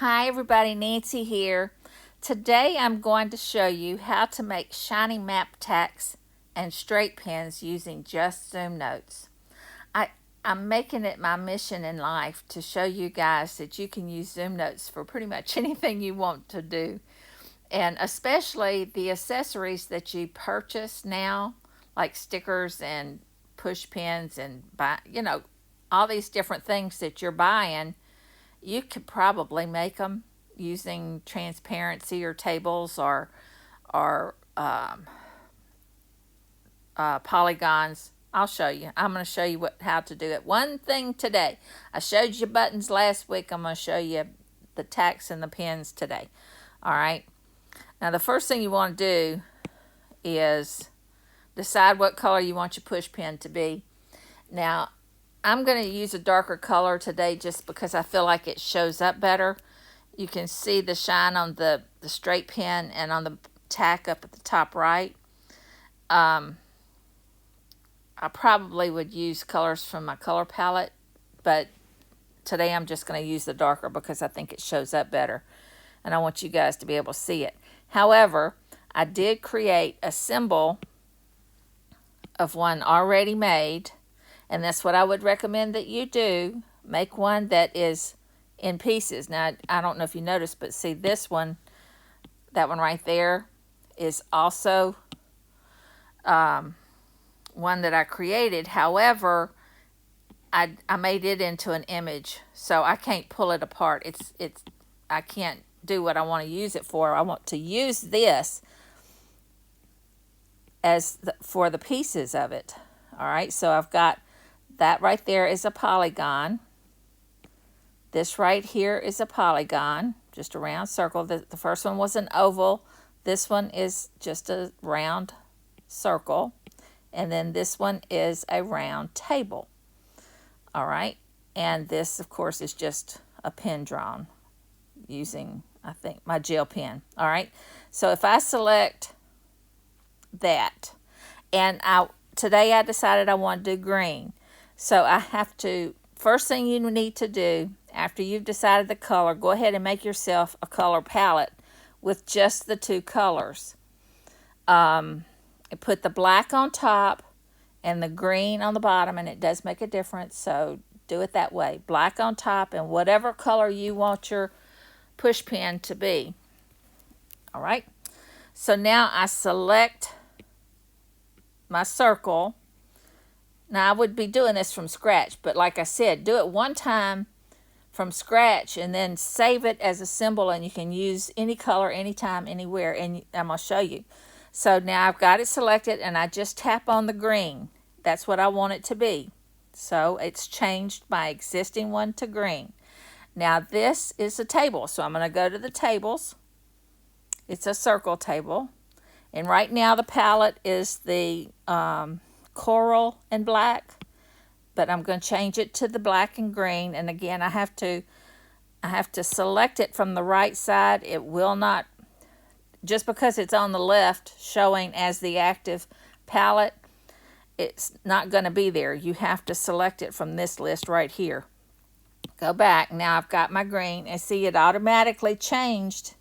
Hi everybody, Nancy here. Today I'm going to show you how to make shiny map tacks and straight pens using just ZoomNotes. I'm making it my mission in life to show you guys that you can use ZoomNotes for pretty much anything you want to do. And especially the accessories that you purchase now, like stickers and push pins and all these different things that you're buying. You could probably make them using transparency or tables or polygons. I'll show you. I'm going to show you how to do it. One thing today. I showed you buttons last week. I'm going to show you the tacks and the pins today. All right. Now the first thing you want to do is decide what color you want your push pin to be. Now I'm going to use a darker color today just because I feel like it shows up better. You can see the shine on the straight pen and on the tack up at the top right. I probably would use colors from my color palette, but today I'm just going to use the darker because I think it shows up better. And I want you guys to be able to see it. However, I did create a symbol of one already made. And that's what I would recommend that you do. Make one that is in pieces. Now, I don't know if you noticed, but see this one, that one right there, is also one that I created. However, I made it into an image, so I can't pull it apart. I can't do what I want to use it for. I want to use this as for the pieces of it. All right, so I've got that right there is a polygon. This right here is a polygon, just a round circle. The first one was an oval. This one is just a round circle. And then this one is a round table. All right. And this, of course, is just a pen drawn using, I think, my gel pen. All right. So if I select that, and today I decided I want to do green. So I have to, first thing you need to do after you've decided the color, go ahead and make yourself a color palette with just the two colors. Put the black on top and the green on the bottom, and it does make a difference, so do it that way. Black on top and whatever color you want your push pin to be. All right. So now I select my circle. Now, I would be doing this from scratch, but like I said, do it one time from scratch and then save it as a symbol, and you can use any color, anytime, anywhere, and I'm going to show you. So now I've got it selected, and I just tap on the green. That's what I want it to be. So it's changed my existing one to green. Now this is a table, so I'm going to go to the tables. It's a circle table. And right now the palette is the coral and black, but I'm going to change it to the black and green. And again, I have to select it from the right side. It will not, just because it's on the left showing as the active palette, it's not going to be there. You have to select it from this list right here. Go back. Now I've got my green, and see, it automatically changed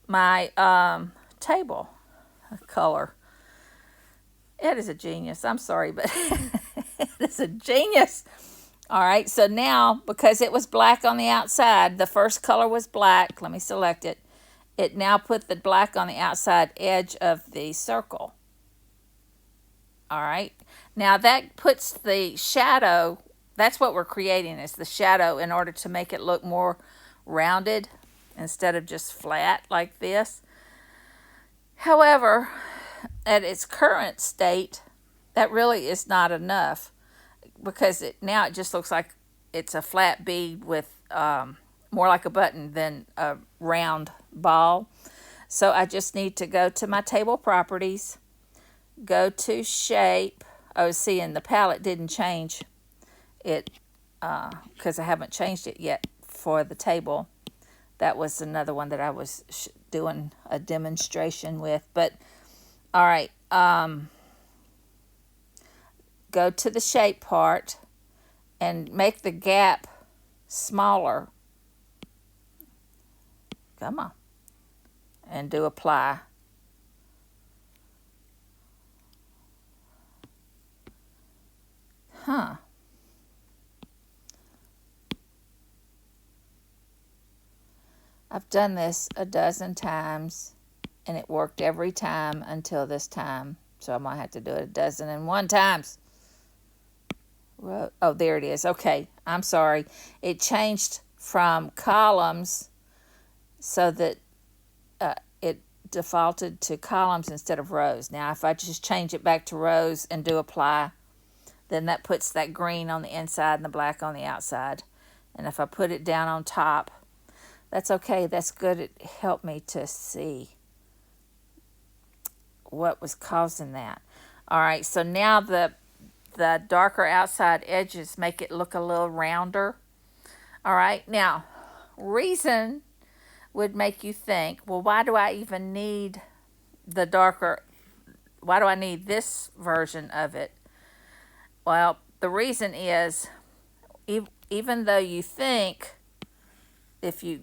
my table color. It is a genius. I'm sorry, but it is a genius. All right, so now, because it was black on the outside, the first color was black. Let me select it. It now put the black on the outside edge of the circle. All right, now that puts the shadow, that's what we're creating, is the shadow, in order to make it look more rounded instead of just flat like this. However, at its current state, that really is not enough, because now it just looks like it's a flat bead with more like a button than a round ball. So I just need to go to my table properties, go to shape. Oh, see, and the palette didn't change it because I haven't changed it yet for the table. That was another one that I was doing a demonstration with. But all right, go to the shape part and make the gap smaller. Come on. And do apply. Huh. I've done this a dozen times and it worked every time until this time. So I'm going to have to do it a dozen and one times. Oh, there it is. Okay, I'm sorry. It changed from columns so that it defaulted to columns instead of rows. Now, if I just change it back to rows and do apply, then that puts that green on the inside and the black on the outside. And if I put it down on top, that's okay. That's good. It helped me to see what was causing that. All right, so now the darker outside edges make it look a little rounder. All right, now, reason would make you think, well, why do I even need the darker, why do I need this version of it? Well, the reason is, even though you think if you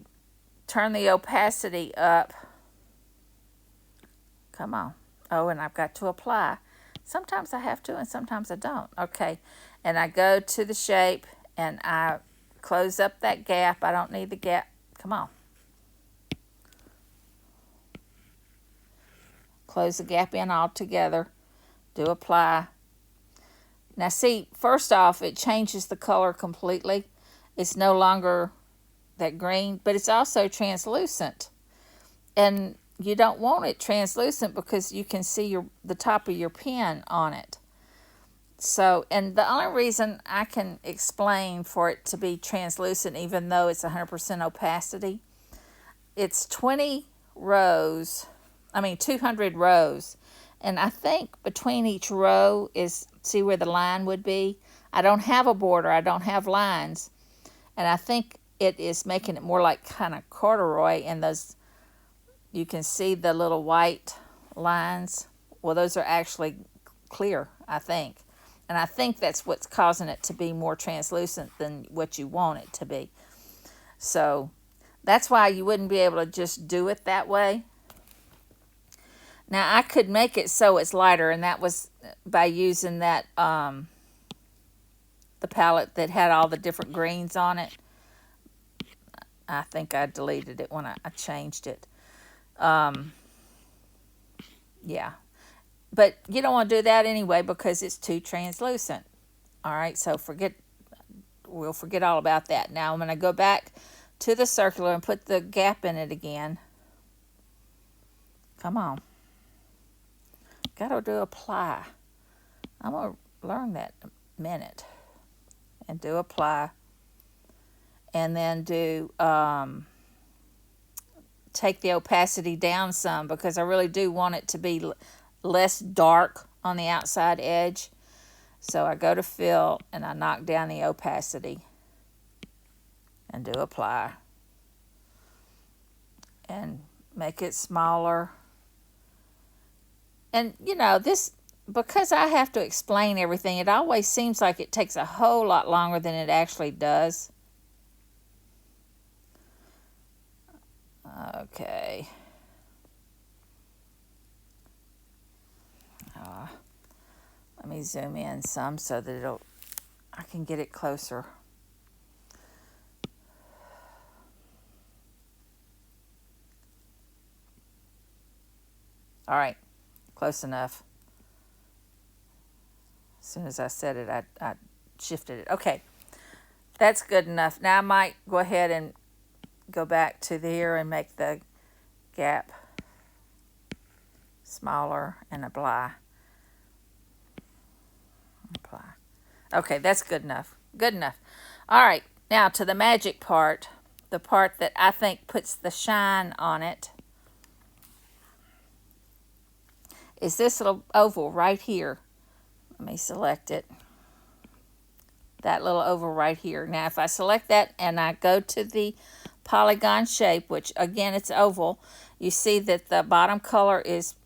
turn the opacity up, come on, oh, and I've got to apply. Sometimes I have to and sometimes I don't. Okay, and I go to the shape and I close up that gap. I don't need the gap. Come on. Close the gap in altogether. Do apply. Now see, first off, it changes the color completely. It's no longer that green, but it's also translucent. And you don't want it translucent because you can see the top of your pen on it. So, and the only reason I can explain for it to be translucent, even though it's 100% opacity, it's 200 rows. And I think between each row is, see where the line would be? I don't have a border, I don't have lines. And I think it is making it more like kind of corduroy, and those, you can see the little white lines. Well, those are actually clear, I think. And I think that's what's causing it to be more translucent than what you want it to be. So that's why you wouldn't be able to just do it that way. Now I could make it so it's lighter, and that was by using that the palette that had all the different greens on it. I think I deleted it when I changed it. Yeah. But you don't want to do that anyway because it's too translucent. All right, so we'll forget all about that. Now I'm going to go back to the circular and put the gap in it again. Come on. Got to do apply. I'm going to learn that in a minute. And do apply. And then do take the opacity down some because I really do want it to be less dark on the outside edge. So I go to fill and I knock down the opacity and do apply. And make it smaller. And you know, this, because I have to explain everything, it always seems like it takes a whole lot longer than it actually does. Okay. Let me zoom in some so that I can get it closer. All right, close enough. As soon as I said it, I shifted it. Okay, that's good enough. Now I might go ahead and go back to here and make the gap smaller and apply. Okay, that's good enough. Good enough. All right, now to the magic part, the part that I think puts the shine on it, is this little oval right here. Let me select it. That little oval right here. Now, if I select that and I go to the polygon shape, which again, it's oval, you see that the bottom color is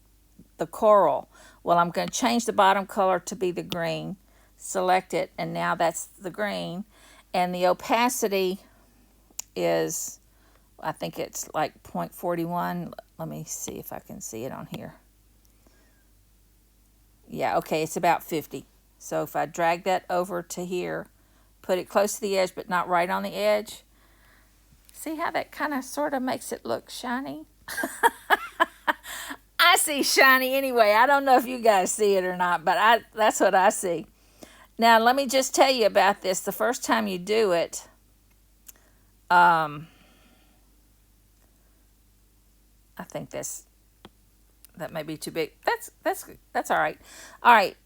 the coral. Well, I'm going to change the bottom color to be the green. Select it, and now that's the green. And the opacity is I think it's like 0.41. Let me see if I can see it on here. Yeah, okay, it's about 50. So if I drag that over to here, put it close to the edge but not right on the edge, see how that kind of sort of makes it look shiny? I see shiny anyway. I don't know if you guys see it or not, but that's what I see. Now, let me just tell you about this. The first time you do it, I think that may be too big. That's all right. All right,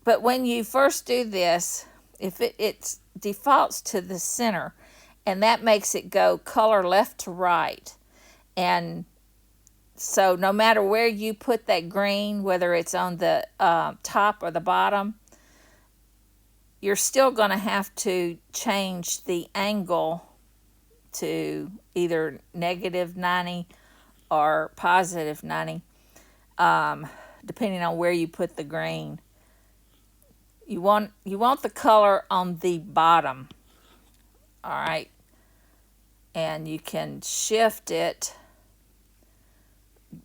but when you first do this, if it defaults to the center, and that makes it go color left to right, and so no matter where you put that green, whether it's on the top or the bottom, you're still going to have to change the angle to either -90 or +90, depending on where you put the green. You want the color on the bottom, all right? And you can shift it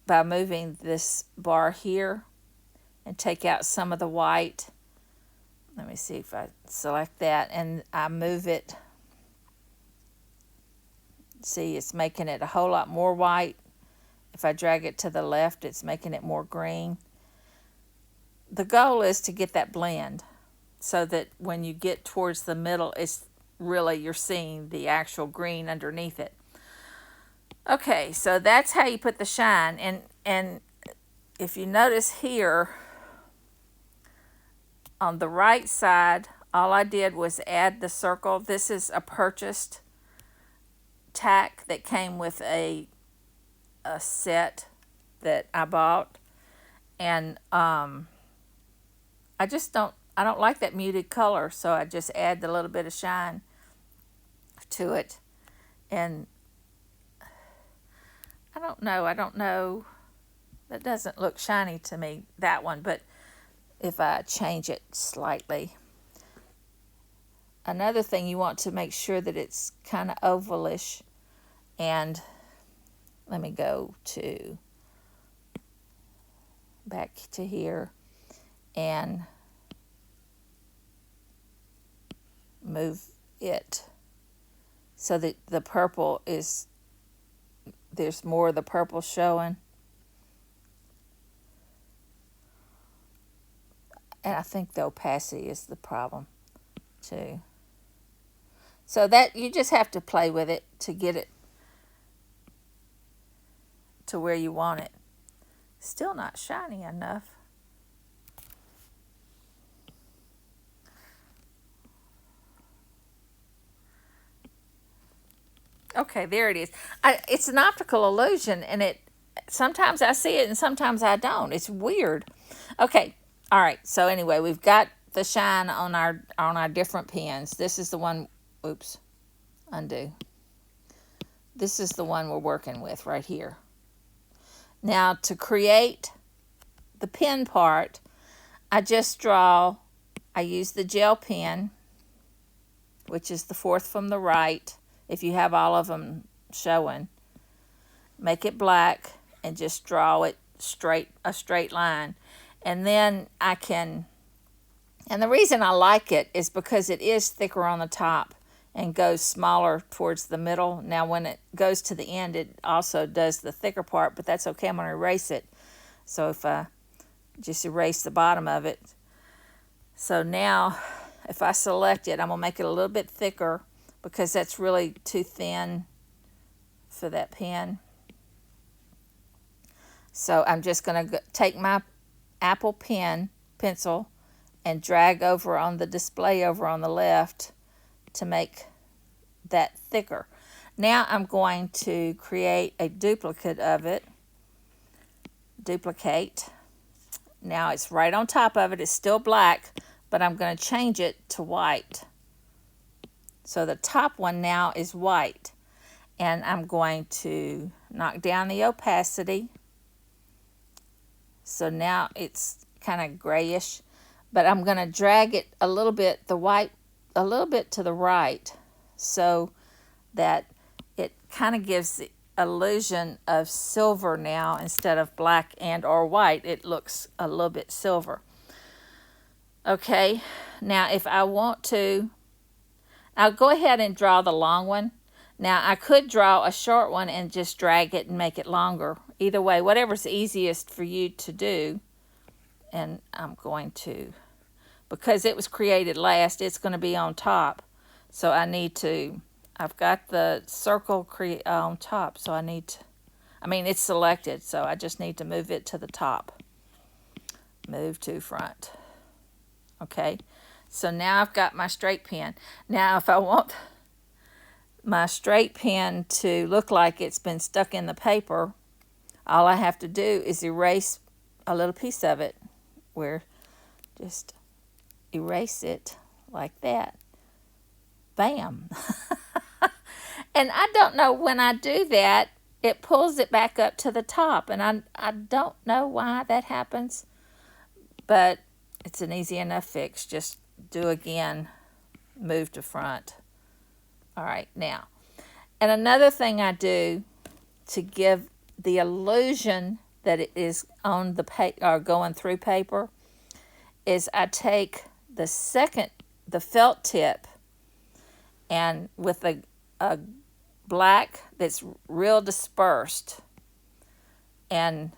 by moving this bar here and take out some of the white. Let me see if I select that and I move it. See, it's making it a whole lot more white. If I drag it to the left, it's making it more green. The goal is to get that blend so that when you get towards the middle, it's really, you're seeing the actual green underneath it. Okay, so that's how you put the shine. And if you notice here, on the right side, all I did was add the circle. This is a purchased tack that came with a set that I bought. And I don't like that muted color, so I just add a little bit of shine to it. And I don't know. That doesn't look shiny to me, that one, but if I change it slightly. Another thing, you want to make sure that it's kind of ovalish. And let me go back to here and move it so that the purple is, there's more of the purple showing. And I think the opacity is the problem too. So that you just have to play with it to get it to where you want it. Still not shiny enough. Okay, there it is. It's an optical illusion, and sometimes I see it and sometimes I don't. It's weird. Okay, all right. So anyway, we've got the shine on our different pens. This is the one. Oops, undo. This is the one we're working with right here. Now to create the pen part, I use the gel pen, which is the fourth from the right. If you have all of them showing, make it black and just draw it a straight line. And then and the reason I like it is because it is thicker on the top and goes smaller towards the middle. Now when it goes to the end, it also does the thicker part, but that's okay. I'm going to erase it. So if I just erase the bottom of it. So now if I select it, I'm going to make it a little bit thicker because that's really too thin for that pen. So I'm just going to take my Apple pencil and drag over on the display over on the left to make that thicker. Now I'm going to create a duplicate of it. Duplicate. Now it's right on top of it. It's still black, but I'm going to change it to white. So the top one now is white. And I'm going to knock down the opacity. So now it's kind of grayish, but I'm going to drag it a little bit, the white, a little bit to the right, so that it kind of gives illusion of silver now instead of black and or white. It looks a little bit silver. Okay, now if I want to, I'll go ahead and draw the long one. Now I could draw a short one and just drag it and make it longer. Either way, whatever's easiest for you to do. And I'm going to, because it was created last, it's going to be on top. So I need to, I've got the circle on top, so I need to, it's selected, so I just need to move it to the top. Move to front. Okay, so now I've got my straight pen. Now if I want my straight pen to look like it's been stuck in the paper, all I have to do is erase a little piece of it, where just erase it like that. Bam. And I don't know, when I do that, it pulls it back up to the top, and I don't know why that happens, but it's an easy enough fix. Just do again, move to front. All right, now, and another thing I do to give the illusion that it is on the or going through paper is I take the felt tip, and with a black that's real dispersed, and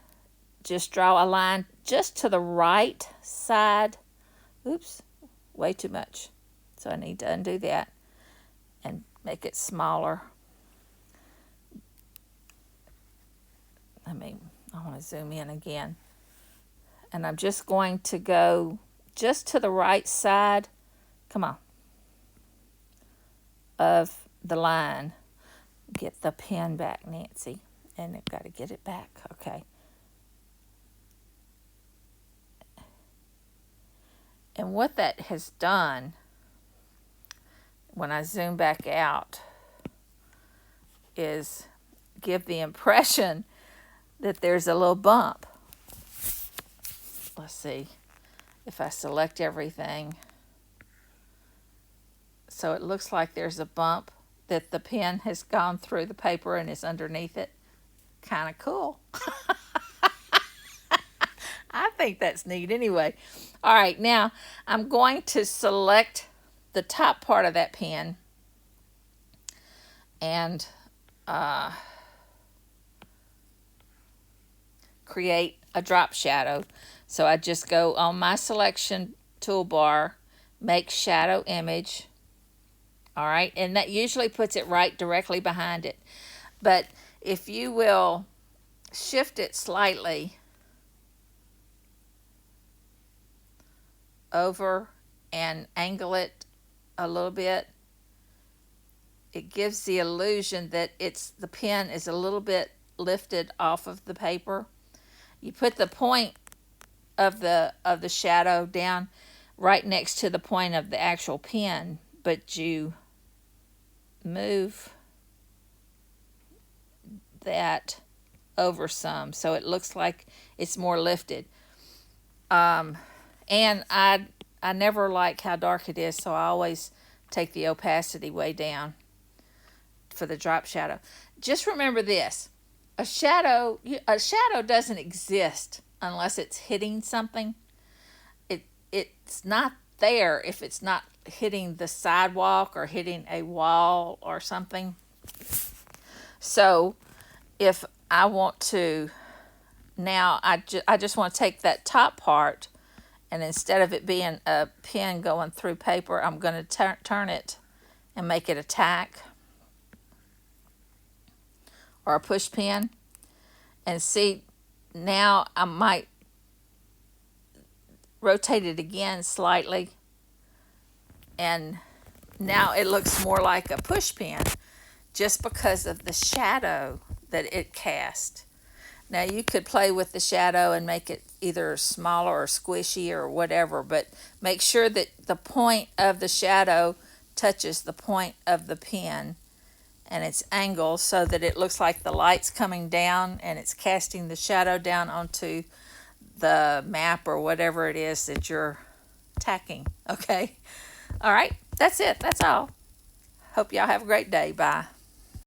just draw a line just to the right side. Oops, way too much. So I need to undo that and make it smaller. I want to zoom in again. And I'm just going to go just to the right side, come on, of the line. Get the pen back, Nancy. And I've got to get it back. Okay. And what that has done, when I zoom back out, is give the impression that there's a little bump. Let's see if I select everything. So it looks like there's a bump that the pen has gone through the paper and is underneath it. Kind of cool. I think that's neat anyway. All right, now I'm going to select the top part of that pen and create a drop shadow. So I just go on my selection toolbar, make shadow image. All right, and that usually puts it right directly behind it. But if you will shift it slightly over and angle it a little bit, it gives the illusion that the pen is a little bit lifted off of the paper. You put the point of the shadow down right next to the point of the actual pen, but you move that over some so it looks like it's more lifted. And I never like how dark it is, so I always take the opacity way down for the drop shadow. Just remember this: a shadow doesn't exist unless it's hitting something. It's not there if it's not hitting the sidewalk or hitting a wall or something. So if I want to, now I just want to take that top part, and instead of it being a pen going through paper, I'm going to turn it and make it a tack or a push pen. And see, now I might rotate it again slightly, and now it looks more like a push pen just because of the shadow that it cast. Now you could play with the shadow and make it either smaller or squishy or whatever, but make sure that the point of the shadow touches the point of the pen and its angle so that it looks like the light's coming down and it's casting the shadow down onto the map or whatever it is that you're tacking. Okay? All right, that's it. That's all. Hope y'all have a great day. Bye.